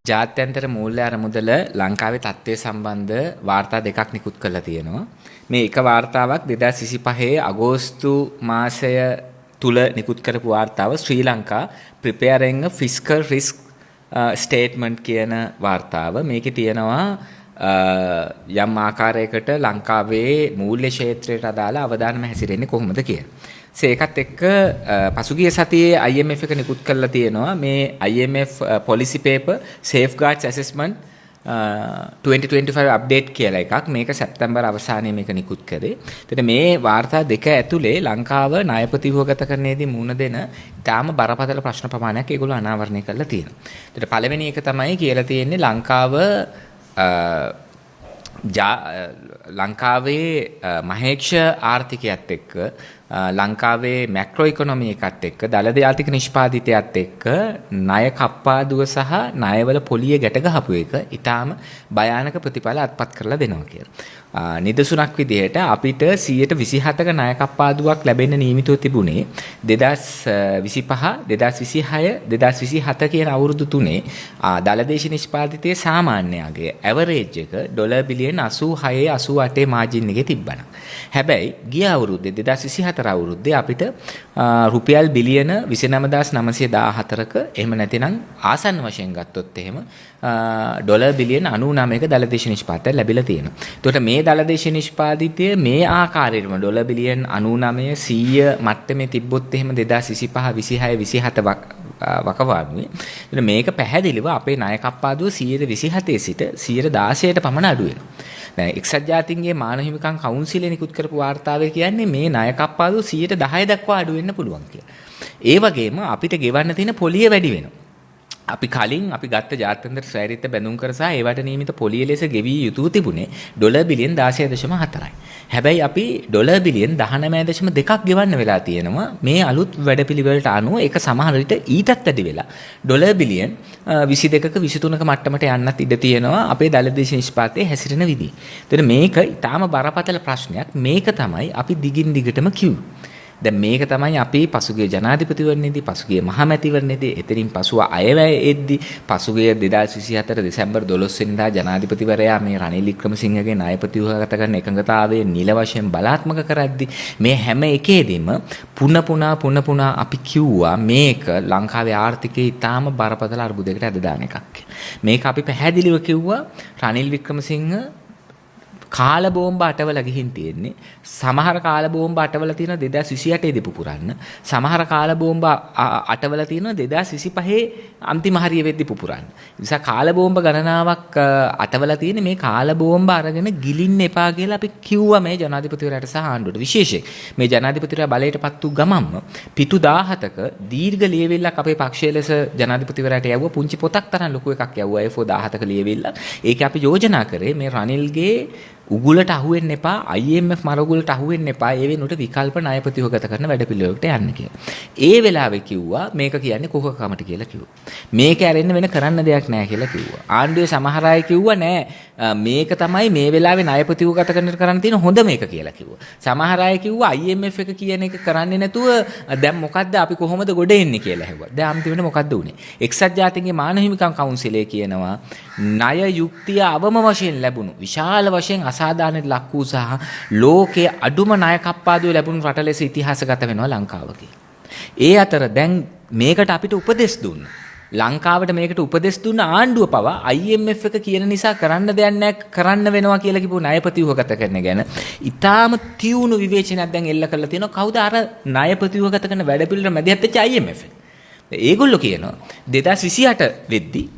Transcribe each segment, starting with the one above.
ජාත්‍යන්තර මූල්‍ය අරමුදල ලංකාවේ තත්ත්වය සම්බන්ධ වාර්තා දෙකක් නිකුත් කරලා තියෙනවා. මේ එක වාර්තාවක් 2025 අගෝස්තු මාසය තුල නිකුත් කරපු වාර්තාව ශ්‍රී Lanka preparing a fiscal risk statement කියන වාර්තාව. මේකේ තියෙනවා යම් ආකාරයකට ලංකාවේ මූල්‍ය ක්ෂේත්‍රයට අදාළ අවධානම හැසිරෙන්නේ කොහොමද කියලා. ඒකත් එක්ක පසුගිය සතියේ IMF එක නිකුත් කරලා තියෙනවා මේ IMF policy paper safeguards assessment 2025 update කියලා එකක්. මේක සැප්තැම්බර් අවසානයේ මේක නිකුත් කරේ. එතකොට මේ වාර්තා දෙක ඇතුලේ ලංකාව ණය ප්‍රතිව්‍යුහගතකරණයේදී මුහුණ දෙන ඊටාම බරපතල ප්‍රශ්න ප්‍රමාණයක් ඒගොල්ලෝ අනාවරණය කරලා තියෙනවා. එතකොට පළවෙනි එක තමයි කියලා තියෙන්නේ ලංකාවේ මහේක්ෂ ආර්ථිකයත් එක්ක ලංකාවේ මැක්‍රෝ ඉකොනොමි එකත් එක්ක දළද ආර්ථික නිෂ්පාදිතයත් එක්ක ණය කප්පාදුව සහ ණයවල පොලිය ගැට ගහපු එක ඊටාම භයානක ප්‍රතිඵල අත්පත් කරලා දෙනවා කියලා. නිදසුනක් විදිහට අපිට 127ක ණය කප්පාදුවක් ලැබෙන්න නියමිතව තිබුණේ 2025 2026 2027 කියන අවුරුදු තුනේ දළදේශ නිෂ්පාදිතයේ සාමාන්‍යයේ ඇවරේජ් එක ඩොලර් බිලියන් 86 88 මාජින් එකේ තිබ්බනම්. හැබැයි ගිය අවුරුද්දේ 2024 අවුරුද්දේ අපිට රුපියල් බිලියන 29914ක එහෙම නැතිනම් ආසන්න වශයෙන් ගත්තොත් එහෙම ඩොලර් බිලියන 99ක දළදේශ නිෂ්පාදනය ලැබිලා තියෙනවා. එතකොට මේ දළදේශ නිෂ්පාදිතය මේ ආකාරයෙන්ම ඩොලර් බිලියන් 99 100 මට්ටමේ තිබ්බොත් එහෙම 2025 26 27 වකවානුවේ. එතකොට මේක පැහැදිලිව අපේ ණය කප්පාදුව 127 සිට 116ට පමණ අඩු වෙනවා. දැන් එක්සත් ජාතීන්ගේ මානව හිමිකම් කවුන්සිලේ නිකුත් කරපු වාර්තාවේ කියන්නේ මේ ණය කප්පාදුව 10% දක්වා අඩු වෙන්න පුළුවන් කියලා. ඒ වගේම අපිට ගෙවන්න තියෙන පොලිය වැඩි වෙනවා. අපි කලින් අපි ගත්ත ජාත්‍යන්තර ස්වෛරීත්ව බැඳුම් කර සහ ඒවට නියමිත පොලිය ලෙස ගෙවිය යුතු තිබුණේ ඩොලර් බිලියන් 16.4යි. හැබැයි අපි ඩොලර් බිලියන් 19.2ක් ගෙවන්න වෙලා තියෙනවා මේ අලුත් වැඩපිළිවෙලට අනුව. ඒක සමහර විට ඊටත් වැඩි වෙලා ඩොලර් බිලියන් 22ක 23ක මට්ටමට යන්නත් ඉඩ තියෙනවා අපේ දළදේශ නිෂ්පාදනයේ හැසිරෙන විදිහ. ඒතර මේක ඊටාම බරපතල ප්‍රශ්නයක්. මේක තමයි අපි දිගින් දිගටම කිව්වේ. දැන් මේක තමයි අපි පසුගිය ජනාධිපතිවරණයේදී පසුගිය මහමැතිවරණයේදී එතනින් පසුව අයවැය එද්දී පසුගිය 2024 දෙසැම්බර් 12 වෙනිදා ජනාධිපතිවරයා මේ රනිල් වික්‍රමසිංහගේ ණය ප්‍රතිව්‍යුහගත කරන එකඟතාවයේ නිල වශයෙන් බලාත්මක කරද්දී මේ හැම එකේදීම පුන පුනා අපි කිව්වා මේක ලංකාවේ ආර්ථිකයේ ඉතාම බරපතල අර්බුදයකට ඇද දාන එකක්. මේක අපි පැහැදිලිව කිව්වා රනිල් වික්‍රමසිංහ කාල බෝම්බ අටවලා ගිහින් තියෙන්නේ. සමහර කාල බෝම්බ අටවලා තියෙන 2028 දී පුපුරන්න. සමහර කාල බෝම්බ අටවලා තියෙන 2025 අන්තිම හරිය වෙද්දී පුපුරන්න. ඒ නිසා කාල බෝම්බ ගණනාවක් අටවලා තියෙන මේ කාල බෝම්බ අරගෙන ගිලින්න එපා කියලා අපි කිව්වා මේ ජනාධිපතිවරයාට සහ ආණ්ඩුවට. විශේෂයෙන් මේ ජනාධිපතිවරයා බලයටපත් වූ ගමන්ම පිටු 17ක දීර්ඝ ලියවිල්ලක් අපේ පක්ෂයේ ලෙස ජනාධිපතිවරයාට යවුවා. පුංචි පොතක් තරම් ලොකු එකක් යවුවා A4 17ක ලියවිල්ල. ඒකේ අපි යෝජනා කරේ මේ රනිල්ගේ උගුලට අහුවෙන්න එපා, IMF මරගුලට අහුවෙන්න එපා. ඒ වෙනුවට විකල්ප ණය ප්‍රතිව්‍යුහගත කරන වැඩපිළිවෙලකට යන්න කියලා. ඒ වෙලාවේ කිව්වා මේක කියන්නේ කුහකකමට කියලා කිව්වා. මේක ඇරෙන්න වෙන කරන්න දෙයක් නැහැ කියලා කිව්වා. ආණ්ඩුවේ සමහර අය කිව්වා නෑ මේක තමයි මේ වෙලාවේ ණය ප්‍රතිව්‍යුහගත කරන්න තියෙන හොඳ මේක කියලා කිව්වා. සමහර අය කිව්වා IMF එක කියන එක කරන්නේ නැතුව දැන් මොකද්ද අපි කොහොමද ගොඩ එන්නේ කියලා ඇහුවා. දැන් අන්තිමට මොකද්ද උනේ? එක්සත් ජාතීන්ගේ මානව හිමිකම් කවුන්සිලේ කියනවා ණය යුක්තිය අවම වශයෙන් ලැබුණු විශාල වශයෙන් අසාධාරණයට ලක් වූ සහ ලෝකයේ අඩුම ණය කප්පාදුව ලැබුණු රට ලෙස ඉතිහාසගත වෙනවා ලංකාව කියලා. ඒ අතර දැන් මේකට අපිට උපදෙස් දුන්නා. ලංකාවට මේකට උපදෙස් දුන්න ආණ්ඩුව පවා IMF එක කියන නිසා කරන්න දෙයක් නැහැ කරන්න වෙනවා කියලා කිව්ව ණය ප්‍රතිව්‍යුහගත කරන ගැන ඊටාම තියුණු විවේචනයක් දැන් එල්ල කරලා තියෙනවා. කවුද අර ණය ප්‍රතිව්‍යුහගත කරන වැඩපිළිවෙල මැදිහත් වෙච්ච IMF එක. ඒගොල්ලෝ කියනවා 2028 වෙද්දී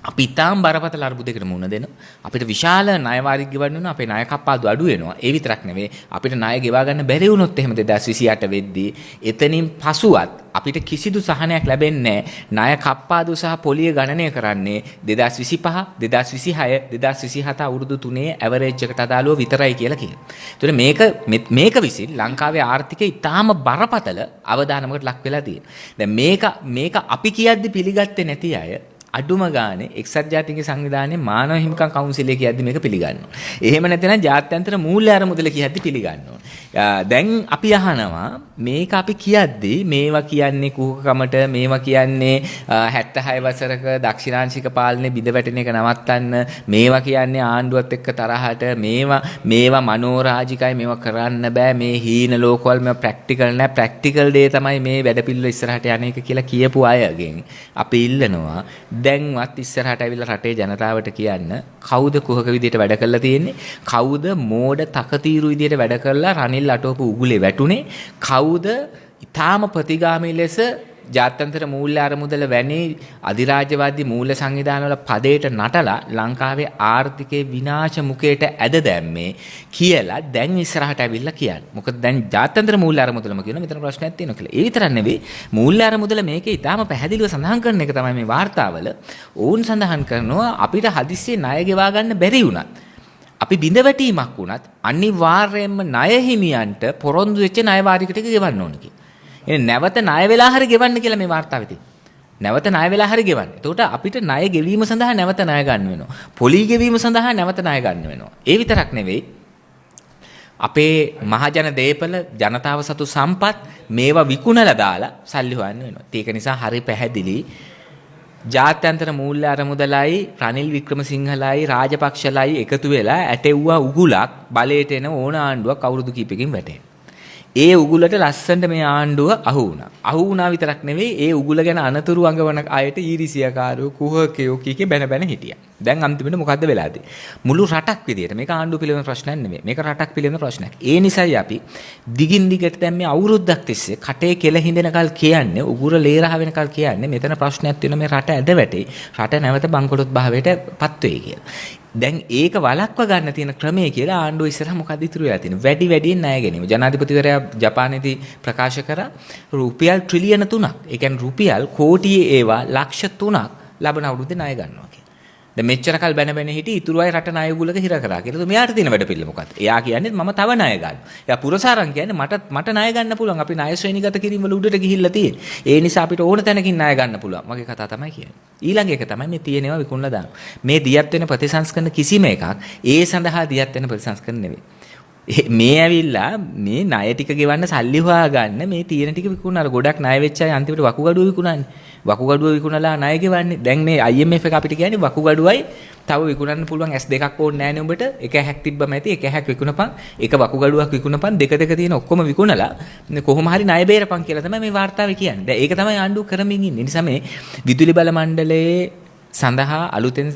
අපි ඊටාම් බරපතල අර්බුදයකට මුහුණ දෙනවා. අපිට විශාල ණය වාරික ගෙවන්න වෙනවා. අපේ ණය කප්පාදු අඩු වෙනවා. ඒ විතරක් නෙවෙයි අපිට ණය ගෙවා ගන්න බැරි වුණොත් එහෙම 2028 වෙද්දී එතනින් පසුවත් අපිට කිසිදු සහනයක් ලැබෙන්නේ නැහැ. ණය කප්පාදු සහ පොලිය ගණනය කරන්නේ 2025 2026 2027 අවුරුදු 3 ඇවරේජ් එකට අදාළව විතරයි කියලා කියනවා. ඒතකොට මේක විසින් ලංකාවේ ආර්ථිකය ඊටාම බරපතල අවදානමකට ලක් වෙලා තියෙනවා. දැන් මේක අපි කියද්දි පිළිගත්තේ නැති අය අඩුම ගානේ එක්සත් ජාතීන්ගේ සංවිධානයේ මානව හිමිකම් කවුන්සිලය කියද්දි මේක පිළිගන්නවා. එහෙම නැත්නම් ජාත්‍යන්තර මූල්‍ය අරමුදල කියද්දි පිළිගන්නවා. දැන් අපි අහනවා මේක අපි කියද්දී මේවා කියන්නේ කුහකකමට මේවා කියන්නේ 76 වසරක දක්ෂිණාංශික පාලනේ බිඳ වැටෙන එක නවත්තන්න මේවා කියන්නේ ආණ්ඩුවත් එක්ක තරහට මේවා මනෝරාජිකයි මේවා කරන්න බෑ මේ හීන ලෝකවල මේ ප්‍රැක්ටිකල් නෑ ප්‍රැක්ටිකල් දේ තමයි මේ වැඩපිළිවෙල ඉස්සරහට යන එක කියලා කියපු අයගෙන් අපි ඉල්ලනවා දැන්වත් ඉස්සරහට ඇවිල්ලා රටේ ජනතාවට කියන්න කවුද කුහක විදියට වැඩ කරලා තියෙන්නේ කවුද මෝඩ තකතිරු විදියට වැඩ කරලා රනිල් අටෝපු උගුලේ වැටුනේ කවුද ඊටාම ප්‍රතිගාමී ලෙස ජාත්‍යන්තර මූල්‍ය අරමුදල වැනි අධිරාජ්‍යවාදී මූල්‍ය සංවිධානවල පදයට නටලා ලංකාවේ ආර්ථිකයේ විනාශ මුඛයට ඇද දැම්මේ කියලා දැන් ඉස්සරහට ඇවිල්ලා කියන්නේ. මොකද දැන් ජාත්‍යන්තර මූල්‍ය අරමුදලම කියන මෙතන ප්‍රශ්නයක් තියෙනවා කියලා. ඒ විතරක් නෙවෙයි මූල්‍ය අරමුදල මේකේ ඊටාම පැහැදිලිව සඳහන් කරන එක තමයි මේ වාර්තාවල. ඕන් සඳහන් කරනවා අපිට හදිස්සියේ ණය ගෙවා ගන්න බැරි වුණත් අපි බිඳවැටීමක් වුණත් අනිවාර්යයෙන්ම ණය හිමියන්ට පොරොන්දු වෙච්ච ණය වාරික ටික ගෙවන්න ඕන කියලා. එනේ නැවත ණය වෙලා හරි ගෙවන්න කියලා මේ වාර්තාවේ තියෙනවා. නැවත ණය වෙලා හරි ගෙවන්න. එතකොට අපිට ණය ගෙවීම සඳහා නැවත ණය ගන්න වෙනවා. පොලී ගෙවීම සඳහා නැවත ණය ගන්න වෙනවා. ඒ විතරක් නෙවෙයි අපේ මහජන දේපල ජනතාව සතු සම්පත් මේවා විකුණලා දාලා සල්ලි හොයන්න වෙනවා. ඒක නිසා හරි පැහැදිලි ජාත්‍යන්තර මූල්‍ය අරමුදලයි රනිල් වික්‍රමසිංහලයි රාජපක්ෂලයි එකතු වෙලා ඇටෙව්වා උගුලක් බලයට එන ඕන ආණ්ඩුවක් අවුරුදු කිහිපකින් වැටේ. ඒ උගුලට ලස්සනට මේ ආණ්ඩුව අහු වුණා. අහු වුණා විතරක් නෙවෙයි ඒ උගුල ගැන අනතුරු අඟවන අයට ඊරිසියාකාරයෝ කුහකයෝ කීකේ බැන හිටියා. දැන් අන්තිමට මොකද්ද වෙලා තියෙන්නේ? මුළු රටක් විදියට මේක ආණ්ඩුව පිළිබඳ ප්‍රශ්නයක් නෙවෙයි. මේක රටක් පිළිබඳ ප්‍රශ්නයක්. ඒ නිසායි අපි දිගින් දිගට දැන් මේ අවුරුද්දක් තිස්සේ කටේ කෙල හිඳෙනකල් කියන්නේ උගුර ලේරහ වෙනකල් කියන්නේ මෙතන ප්‍රශ්නයක් තියෙනවා මේ රට ඇද වැටේ. රට නැවත බංකොලොත් භාවයට පත් වෙයි කියලා. දැන් ඒක වළක්ව ගන්න තියෙන ක්‍රමය කියලා ආණ්ඩුව ඉස්සරහ මොකද ඉතුරු වෙලා තියෙන්නේ? වැඩියෙන් ණය ගැනීම. ජනාධිපතිවරයා ජපානයේදී ප්‍රකාශ කරා රුපියල් ට්‍රිලියන 3ක්. ඒ කියන්නේ රුපියල් කෝටි ඒවා ලක්ෂ 3ක් ලබන අවුරුද්දේ ණය ගන්නවා කියලා. දැන් මෙච්චර කල් බැන හිටි ඉතුරු අය රට ණය උගුලක හිර කරා කියලා. මෙයාට තියෙන වැඩ පිළිල මොකක්ද? එයා කියන්නේ මම තව ණය ගන්නවා. එයා පුරසාරං කියන්නේ මට ණය ගන්න පුළුවන්. අපි ණය ශ්‍රේණිගත කිරීම වල උඩට ගිහිල්ලා තියෙන්නේ. ඒ නිසා අපිට ඕන තැනකින් ණය ගන්න පුළුවන්. මගේ කතාව තමයි කියන්නේ. ඊළඟ එක තමයි මේ තියෙනවා විකුණලා දානවා. මේ දියත් වෙන ප්‍රතිසංස්කරණ කිසිම එකක් ඒ සඳහා දියත් වෙන ප්‍රතිසංස්කරණ නෙවෙයි. මේ ඇවිල්ලා මේ ණය ටික ගෙවන්න සල්ලි හොයාගන්න මේ තියෙන ටික විකුණන අර ගොඩක් ණය වෙච්ච අය අන්තිමට වකුගඩුව විකුණන්නේ. වකුගඩුව විකුණලා ණය ගෙවන්නේ. දැන් මේ IMF එක අපිට කියන්නේ වකුගඩුවයි තව විකුණන්න පුළුවන් S2ක් ඕනේ නැහැ නේ උඹට. එක හැක් තිබ්බම ඇති එක හැක් විකුණපන්. එක වකුගඩුවක් විකුණපන්. දෙක තියෙන ඔක්කොම විකුණලා කොහොම හරි ණය බේරපන් කියලා තමයි මේ වාර්තාවේ කියන්නේ. දැන් ඒක තමයි ආණ්ඩුව කරමින් ඉන්නේ. නිසා මේ විදුලි බල මණ්ඩලයේ සඳහා අලුතෙන්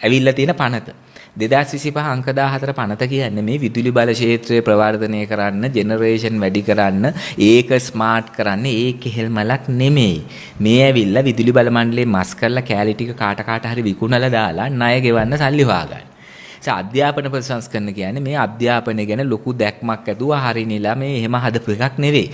ඇවිල්ලා තියෙන පනත 2025 අංක 14 පනත කියන්නේ මේ විදුලි බල ක්ෂේත්‍රය ප්‍රවර්ධනය කරන්න, ජෙනරේෂන් වැඩි කරන්න, ඒක ස්මාර්ට් කරන්න, ඒක හෙල්මලක් නෙමෙයි. මේ ඇවිල්ලා විදුලි බල මණ්ඩලයේ මස් කරලා කෑලි ටික කාට හරි විකුණලා දාලා ණය ගෙවන්න සල්ලි හොයාගන්න. අධ්‍යාපන ප්‍රතිසංස්කරණ කියන්නේ මේ අධ්‍යාපනය ගැන ලොකු දැක්මක් ඇතුවා හරිනිලා මේ එහෙම හදපු එකක් නෙවෙයි.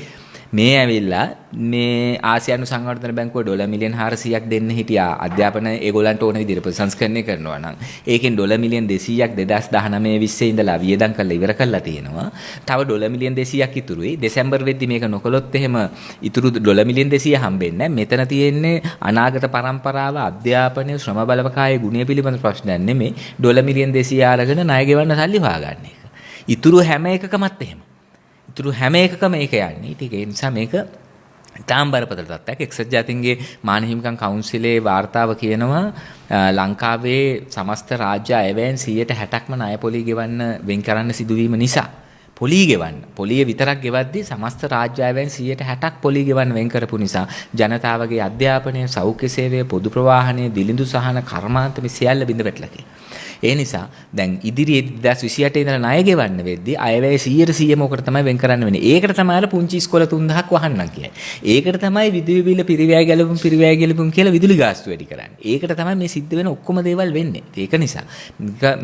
මේ ඇවිල්ලා මේ ආසියානු සංවර්ධන බැංකුව ඩොලර් මිලියන් 400ක් දෙන්න හිටියා අධ්‍යාපන ඒගොල්ලන්ට ඕන විදිහට ප්‍රතිසංස්කරණය කරනවා නම් ඒකෙන් ඩොලර් මිලියන් 200ක් 2019-20 ඉඳලා වියදම් කරලා ඉවර කරලා තියෙනවා. තව ඩොලර් මිලියන් 200ක් ඉතුරුයි. දෙසැම්බර් වෙද්දි මේක නොකළොත් එහෙම ඉතුරු ඩොලර් මිලියන් 200 හම්බෙන්නේ නැහැ. මෙතන තියෙන්නේ අනාගත පරම්පරාව අධ්‍යාපනයේ ශ්‍රම බලපකායේ ගුණය පිළිබඳ ප්‍රශ්නයක් නෙමෙයි. ඩොලර් මිලියන් 200 අරගෙන ණය ගෙවන්න සල්ලි හොයාගන්න එක. ඉතුරු හැම එකකමත් එහෙම. ඉතුරු හැම එකකම ඒක යන්නේ. ඉතින් ඒ නිසා මේක තාම බරපතල තත්ත්වයක්. එක්සත් ජාතීන්ගේ මානව හිමිකම් කවුන්සිලේ වාර්තාව කියනවා ලංකාවේ සමස්ත රාජ්‍ය අයවැයෙන් 60%ක්ම ණය පොලී ගෙවන්න වෙන් කරන්න සිදුවීම නිසා පොලී ගෙවන්න. පොලිය විතරක් ගෙවද්දී සමස්ත රාජ්‍ය අයවැයෙන් 60%ක් පොලී ගෙවන්න වෙන් කරපු නිසා ජනතාවගේ අධ්‍යාපනය, සෞඛ්‍ය සේවය, පොදු ප්‍රවාහනය, දිලිඳු සහන, කර්මාන්ත මේ සියල්ල බිඳ වැටලා කියලා. ඒ නිසා දැන් ඉදිරියේ 2028 ඉඳලා ණය ගෙවන්න වෙද්දී අයවැය 100% මොකට තමයි වෙන් කරන්න වෙන්නේ. ඒකට තමයි අර පුංචි ඉස්කෝල 3000ක් වහන්නම් කියන්නේ. ඒකට තමයි විදුලි බිල පිරිවැය ගැලපුම් කියලා විදුලි ගාස්තු වැඩි කරන්නේ. ඒකට තමයි මේ සිද්ධ වෙන ඔක්කොම දේවල් වෙන්නේ. ඒක නිසා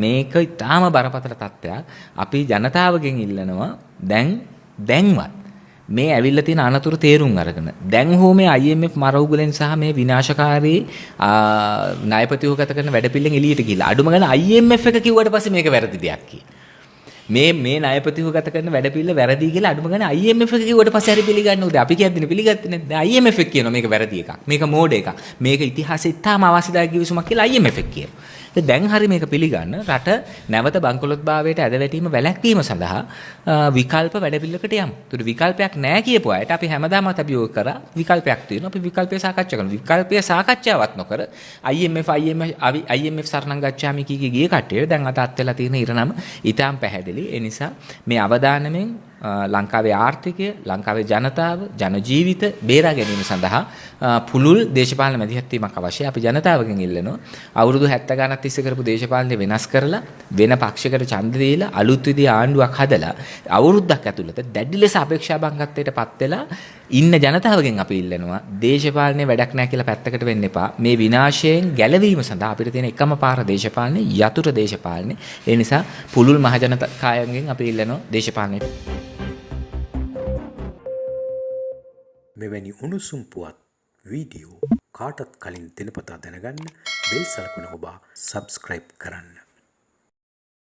මේක ඊටාම බරපතල තත්ත්වයක්. අපි ජනතාවගෙන් ඉල්ලනවා දැන්වත් මේ ඇවිල්ලා තියෙන අනතුරු තේරුම් අරගෙන දැන් හෝ මේ IMF මරවුගලෙන් සහ මේ විනාශකාරී ණයපතිවගත කරන වැඩපිළිවෙලෙන් එළියට ගිහිල්ලා අඩුම ගන්න IMF එක කිව්වට පස්සේ මේක වැරදි දෙයක් කිය. මේ ණයපතිවගත කරන වැඩපිළිවෙල වැරදි කියලා අඩුම ගන්න IMF එක කිව්වට පස්සේ හරි පිළිගන්න ඕනේ. අපි කියද්දිනේ පිළිගත්තේ නැද්ද? IMF එක කියනවා මේක වැරදි එකක්. මේක මෝඩ එකක්. මේක ඉතිහාසෙ ඉතාම අවශ්‍යදායක කිවිසුමක් කියලා IMF එක කියනවා. දැන් හරි මේක පිළිගන්න රට නැවත බංකොලොත්භාවයට ඇද වැටීම වැළැක්වීම සඳහා විකල්ප වැඩපිළිවෙලකට යමු. ඒකට විකල්පයක් නැහැ කියපු අයට අපි හැමදාමත් අභියෝග කරා විකල්පයක් තියෙනවා. අපි විකල්පය සාකච්ඡා කරනවා. විකල්පය සාකච්ඡාවක් නොකර IMF සරණං ගච්ඡාමි කී ගිය කට්ටිය දැන් අතත් වෙලා තියෙන ඉරණම ඊටාම් පැහැදිලි. ඒ නිසා මේ අවදානමෙන් ලංකාවේ ආර්ථිකය, ලංකාවේ ජනතාව, ජන ජීවිත බේරා ගැනීම සඳහා පුළුල් දේශපාලන මැදිහත් වීමක් අවශ්‍යයි. අපි ජනතාවගෙන් ඉල්ලනවා අවුරුදු 70 ගණන් තිස්සේ කරපු දේශපාලනය වෙනස් කරලා වෙන පක්ෂයකට ඡන්ද දීලා අලුත් විදිහේ ආණ්ඩුවක් හදලා අවුරුද්දක් ඇතුළත දැඩි ලෙස අපේක්ෂා භංගත්වයටපත් වෙලා ඉන්න ජනතාවගෙන් අපි ඉල්ලනවා දේශපාලනේ වැඩක් නැහැ කියලා පැත්තකට වෙන්න එපා. මේ විනාශයෙන් ගැලවීම සඳහා අපිට තියෙන එකම පාර දේශපාලනේ යතුරු දේශපාලනේ. ඒ නිසා පුළුල් මහජනකායන්ගෙන් අපි ඉල්ලනවා දේශපාලනේ මෙවැනි උණුසුම් පුවත් වීඩියෝ කාටත් කලින් දිනපතා දැනගන්න බෙල් සලකුණ ඔබ සබ්ස්ක්‍රයිබ් කරන්න.